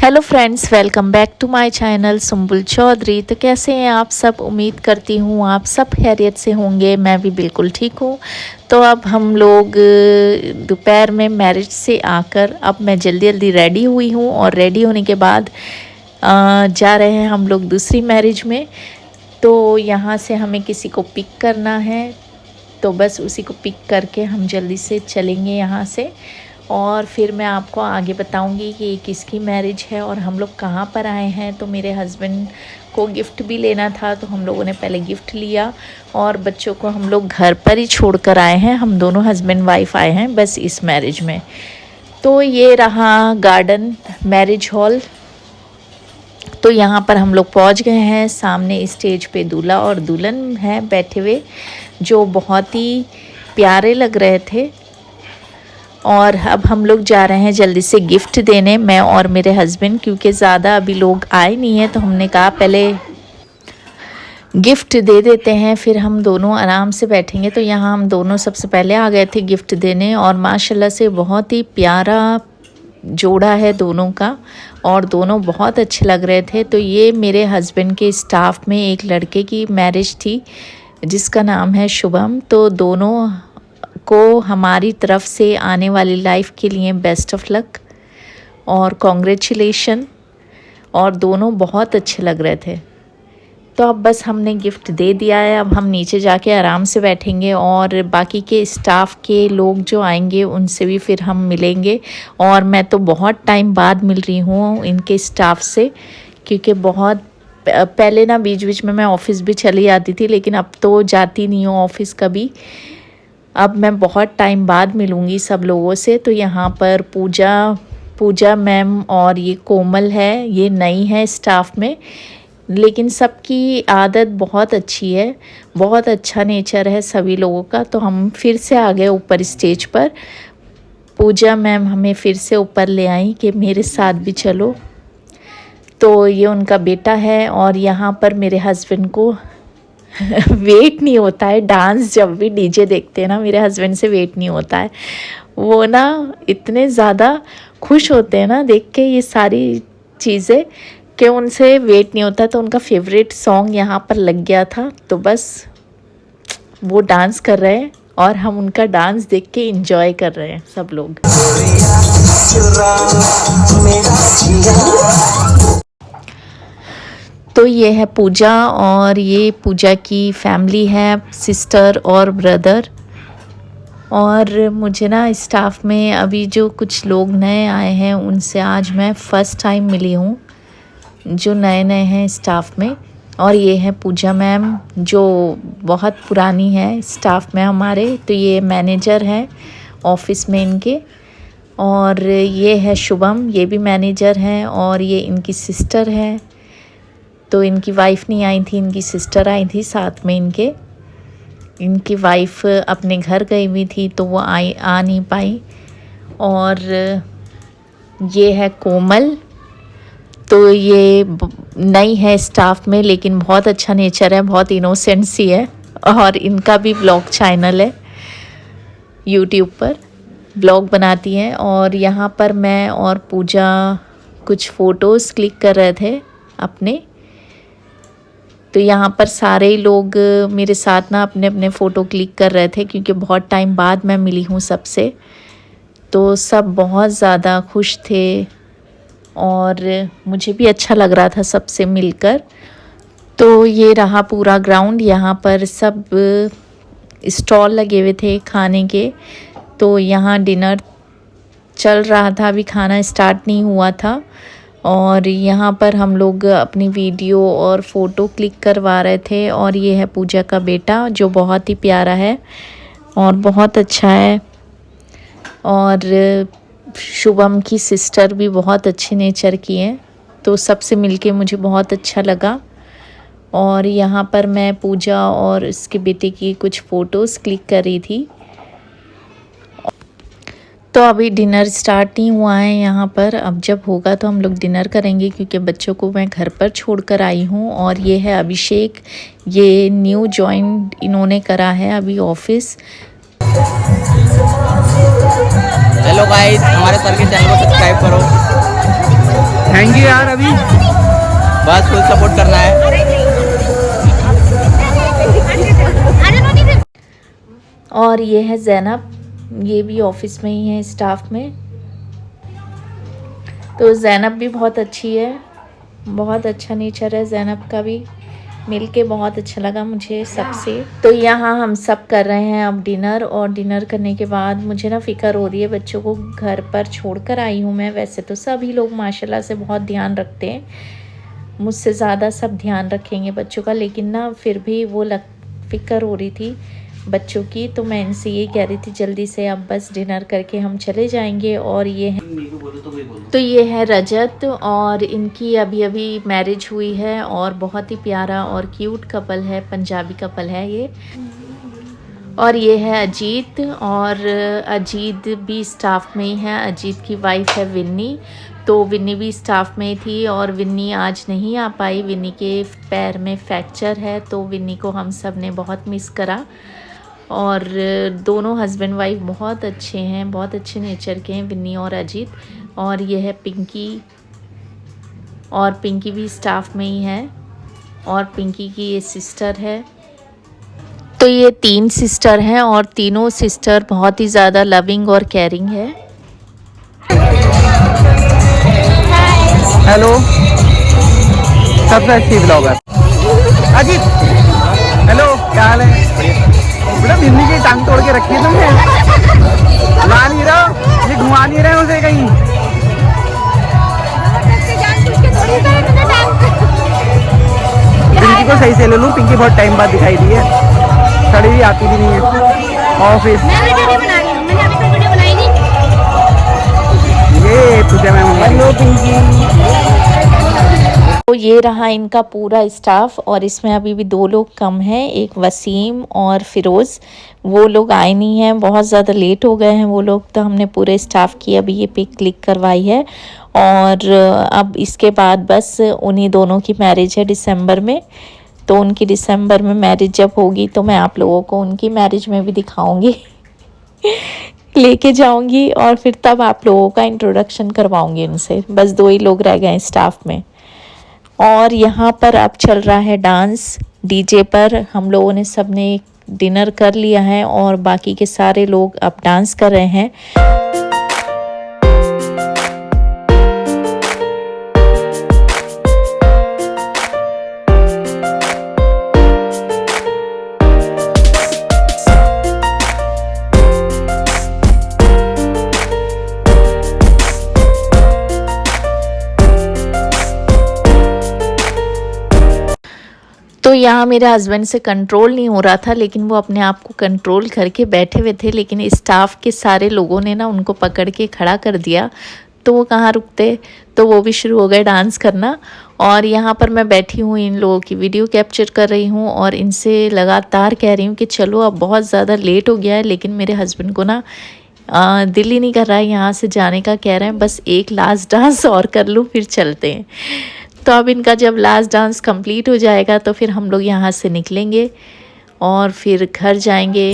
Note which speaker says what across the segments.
Speaker 1: Hello friends, welcome back to my channel Sumbul Chaudhary. तो कैसे हैं आप सब? उम्मीद करती हूँ आप सब खैरियत से होंगे। मैं भी बिल्कुल ठीक हूँ। तो अब हम लोग दोपहर में मैरिज से आकर अब मैं जल्दी जल्दी रेडी हुई हूँ और रेडी होने के बाद जा रहे हैं हम लोग दूसरी मैरिज में। तो यहाँ से हमें किसी को पिक करना है, तो बस उसी को पिक करके हम जल्दी से चलेंगे यहाँ से। और फिर मैं आपको आगे बताऊंगी कि किसकी मैरिज है और हम लोग कहाँ पर आए हैं। तो मेरे हस्बैंड को गिफ्ट भी लेना था, तो हम लोगों ने पहले गिफ्ट लिया और बच्चों को हम लोग घर पर ही छोड़कर आए हैं। हम दोनों हस्बैंड वाइफ आए हैं बस इस मैरिज में। तो ये रहा गार्डन मैरिज हॉल। तो यहाँ पर हम लोग पहुँच गए हैं। सामने स्टेज पे दूल्हा और दुल्हन हैं बैठे हुए, जो बहुत ही प्यारे लग रहे थे। और अब हम लोग जा रहे हैं जल्दी से गिफ्ट देने, मैं और मेरे हस्बैंड, क्योंकि ज़्यादा अभी लोग आए नहीं हैं। तो हमने कहा पहले गिफ्ट दे देते हैं, फिर हम दोनों आराम से बैठेंगे। तो यहाँ हम दोनों सबसे पहले आ गए थे गिफ्ट देने और माशाल्लाह से बहुत ही प्यारा जोड़ा है दोनों का और दोनों बहुत अच्छे लग रहे थे। तो ये मेरे हस्बैंड के स्टाफ में एक लड़के की मैरिज थी जिसका नाम है शुभम। तो दोनों को हमारी तरफ से आने वाली लाइफ के लिए बेस्ट ऑफ लक और कॉन्ग्रेचुलेशन। और दोनों बहुत अच्छे लग रहे थे। तो अब बस हमने गिफ्ट दे दिया है। अब हम नीचे जाके आराम से बैठेंगे और बाकी के स्टाफ के लोग जो आएंगे उनसे भी फिर हम मिलेंगे। और मैं तो बहुत टाइम बाद मिल रही हूँ इनके स्टाफ से, क्योंकि बहुत पहले ना बीच बीच में मैं ऑफ़िस भी चली जाती थी, लेकिन अब तो जाती नहीं हूँ ऑफ़िस कभी। अब मैं बहुत टाइम बाद मिलूँगी सब लोगों से। तो यहाँ पर पूजा मैम और ये कोमल है, ये नई है स्टाफ में, लेकिन सबकी आदत बहुत अच्छी है, बहुत अच्छा नेचर है सभी लोगों का। तो हम फिर से आ गए ऊपर स्टेज पर। पूजा मैम हमें फिर से ऊपर ले आई कि मेरे साथ भी चलो। तो ये उनका बेटा है और यहाँ पर मेरे हस्बैंड को वेट नहीं होता है डांस। जब भी डीजे देखते हैं ना, मेरे हस्बैंड से वेट नहीं होता है। वो ना इतने ज़्यादा खुश होते हैं ना देख के ये सारी चीज़ें कि उनसे वेट नहीं होता। तो उनका फेवरेट सॉन्ग यहाँ पर लग गया था, तो बस वो डांस कर रहे हैं और हम उनका डांस देख के एंजॉय कर रहे हैं सब लोग। तो ये है पूजा और ये पूजा की फैमिली है, सिस्टर और ब्रदर। और मुझे ना स्टाफ में अभी जो कुछ लोग नए आए हैं उनसे आज मैं फ़र्स्ट टाइम मिली हूँ, जो नए नए हैं स्टाफ में। और ये है पूजा मैम जो बहुत पुरानी है स्टाफ में हमारे। तो ये मैनेजर है ऑफिस में इनके। और ये है शुभम, ये भी मैनेजर हैं। और ये इनकी सिस्टर है। तो इनकी वाइफ नहीं आई थी, इनकी सिस्टर आई थी साथ में इनके। इनकी वाइफ अपने घर गई हुई थी तो वो आ नहीं पाई। और ये है कोमल, तो ये नई है स्टाफ में, लेकिन बहुत अच्छा नेचर है, बहुत इनोसेंट सी है। और इनका भी ब्लॉग चैनल है, यूट्यूब पर ब्लॉग बनाती हैं। और यहाँ पर मैं और पूजा कुछ फ़ोटोज़ क्लिक कर रहे थे अपने। तो यहाँ पर सारे लोग मेरे साथ ना अपने अपने फ़ोटो क्लिक कर रहे थे, क्योंकि बहुत टाइम बाद मैं मिली हूँ सबसे। तो सब बहुत ज़्यादा खुश थे और मुझे भी अच्छा लग रहा था सबसे मिलकर। तो ये रहा पूरा ग्राउंड, यहाँ पर सब स्टॉल लगे हुए थे खाने के। तो यहाँ डिनर चल रहा था, अभी खाना स्टार्ट नहीं हुआ था। और यहाँ पर हम लोग अपनी वीडियो और फ़ोटो क्लिक करवा रहे थे। और ये है पूजा का बेटा जो बहुत ही प्यारा है और बहुत अच्छा है। और शुभम की सिस्टर भी बहुत अच्छे नेचर की हैं। तो सबसे मिलके मुझे बहुत अच्छा लगा। और यहाँ पर मैं पूजा और उसके बेटे की कुछ फ़ोटोज़ क्लिक कर रही थी। तो अभी डिनर स्टार्ट नहीं हुआ है यहाँ पर, अब जब होगा तो हम लोग डिनर करेंगे, क्योंकि बच्चों को मैं घर पर छोड़कर आई हूँ। और ये है अभिषेक, ये न्यू जॉइन इन्होंने करा है अभी ऑफिस।
Speaker 2: हेलो गाइस, हमारे सर के चैनल को सब्सक्राइब करो। थैंक यू यार। अभी
Speaker 3: बस फुल सपोर्ट करना है।
Speaker 1: और ये है जैनब, ये भी ऑफिस में ही है स्टाफ में। तो जैनब भी बहुत अच्छी है, बहुत अच्छा नेचर है जैनब का भी। मिलके बहुत अच्छा लगा मुझे सबसे। तो यहाँ हम सब कर रहे हैं अब डिनर, और डिनर करने के बाद मुझे ना फ़िक्र हो रही है, बच्चों को घर पर छोड़कर आई हूँ मैं। वैसे तो सभी लोग माशाल्लाह से बहुत ध्यान रखते हैं, मुझसे ज़्यादा सब ध्यान रखेंगे बच्चों का, लेकिन ना फिर भी वो फ़िक्र हो रही थी बच्चों की। तो मैं इनसे ये कह रही थी जल्दी से अब बस डिनर करके हम चले जाएंगे। और ये है, तो ये है रजत, और इनकी अभी अभी मैरिज हुई है, और बहुत ही प्यारा और क्यूट कपल है, पंजाबी कपल है ये। और ये है अजीत, और अजीत भी स्टाफ में ही है। अजीत की वाइफ है विन्नी, तो विन्नी भी स्टाफ में थी, और विन्नी आज नहीं आ पाई। विन्नी के पैर में फ्रैक्चर है, तो विन्नी को हम सब ने बहुत मिस करा। और दोनों हस्बैंड वाइफ बहुत अच्छे हैं, बहुत अच्छे नेचर के हैं विन्नी और अजीत। और ये है पिंकी, और पिंकी भी स्टाफ में ही है, और पिंकी की ये सिस्टर है। तो ये 3 सिस्टर हैं, और तीनों सिस्टर बहुत ही ज़्यादा लविंग और केयरिंग है।
Speaker 2: हेलो, सबसे अच्छी ब्लॉगर अजीत। हेलो, क्या हाल है? बेटा बिन्नी की टांग तोड़ के रखी है तुमने। ला नहीं रहा, ये घुमा नहीं रहे उसे कहीं। पिंकी को सही से ले लूँ, पिंकी बहुत टाइम बाद दिखाई दी है, खड़ी भी आती भी नहीं है ऑफिस। ये पूछे मैं हेलो पिंकी।
Speaker 1: तो ये रहा इनका पूरा स्टाफ, और इसमें अभी भी 2 लोग कम हैं, एक वसीम और फिरोज़। वो लोग आए नहीं हैं, बहुत ज़्यादा लेट हो गए हैं वो लोग। तो हमने पूरे स्टाफ की अभी ये पिक क्लिक करवाई है, और अब इसके बाद बस उन्हीं दोनों की मैरिज है दिसंबर में। तो उनकी दिसंबर में मैरिज जब होगी तो मैं आप लोगों को उनकी मैरिज में भी दिखाऊंगी लेके जाऊंगी, और फिर तब आप लोगों का इंट्रोडक्शन करवाऊंगी उनसे। बस 2 ही लोग रह गए स्टाफ में। और यहाँ पर अब चल रहा है डांस डीजे पर। हम लोगों ने सब ने डिनर कर लिया है, और बाकी के सारे लोग अब डांस कर रहे हैं। तो यहाँ मेरे हस्बैंड से कंट्रोल नहीं हो रहा था, लेकिन वो अपने आप को कंट्रोल करके बैठे हुए थे, लेकिन स्टाफ के सारे लोगों ने ना उनको पकड़ के खड़ा कर दिया, तो वो कहाँ रुकते। तो वो भी शुरू हो गए डांस करना। और यहाँ पर मैं बैठी हूँ, इन लोगों की वीडियो कैप्चर कर रही हूँ, और इनसे लगातार कह रही हूँ कि चलो अब बहुत ज़्यादा लेट हो गया है। लेकिन मेरे हस्बैंड को ना दिल ही नहीं कर रहा है यहाँ से जाने का। कह रहे हैं बस एक लास्ट डांस और कर लूँ फिर चलते हैं। तो अब इनका जब लास्ट डांस कंप्लीट हो जाएगा तो फिर हम लोग यहाँ से निकलेंगे और फिर घर जाएंगे।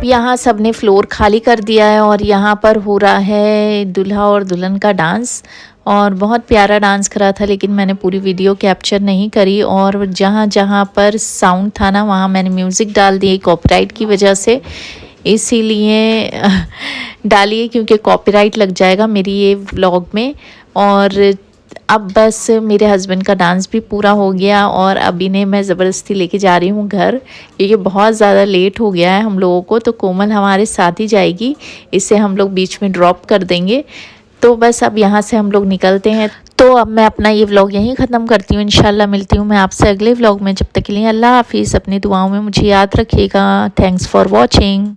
Speaker 1: यहाँ सब ने फ्लोर खाली कर दिया है और यहाँ पर हो रहा है दूल्हा और दुल्हन का डांस, और बहुत प्यारा डांस करा था, लेकिन मैंने पूरी वीडियो कैप्चर नहीं करी। और जहाँ जहाँ पर साउंड था ना वहाँ मैंने म्यूज़िक डाल दिए कॉपीराइट की वजह से, इसीलिए डालिए क्योंकि कॉपीराइट लग जाएगा मेरी ये व्लॉग में। और अब बस मेरे हस्बैंड का डांस भी पूरा हो गया और अभी ने मैं ज़बरदस्ती लेके जा रही हूँ घर, क्योंकि बहुत ज़्यादा लेट हो गया है हम लोगों को। तो कोमल हमारे साथ ही जाएगी, इसे हम लोग बीच में ड्रॉप कर देंगे। तो बस अब यहाँ से हम लोग निकलते हैं। तो अब मैं अपना ये व्लॉग यहीं ख़त्म करती हूँ। इंशाल्लाह मिलती हूँ मैं आपसे अगले व्लॉग में। जब तक के लिए अल्लाह हाफिज़। अपनी दुआओं में मुझे याद रखिएगा। Thanks for watching.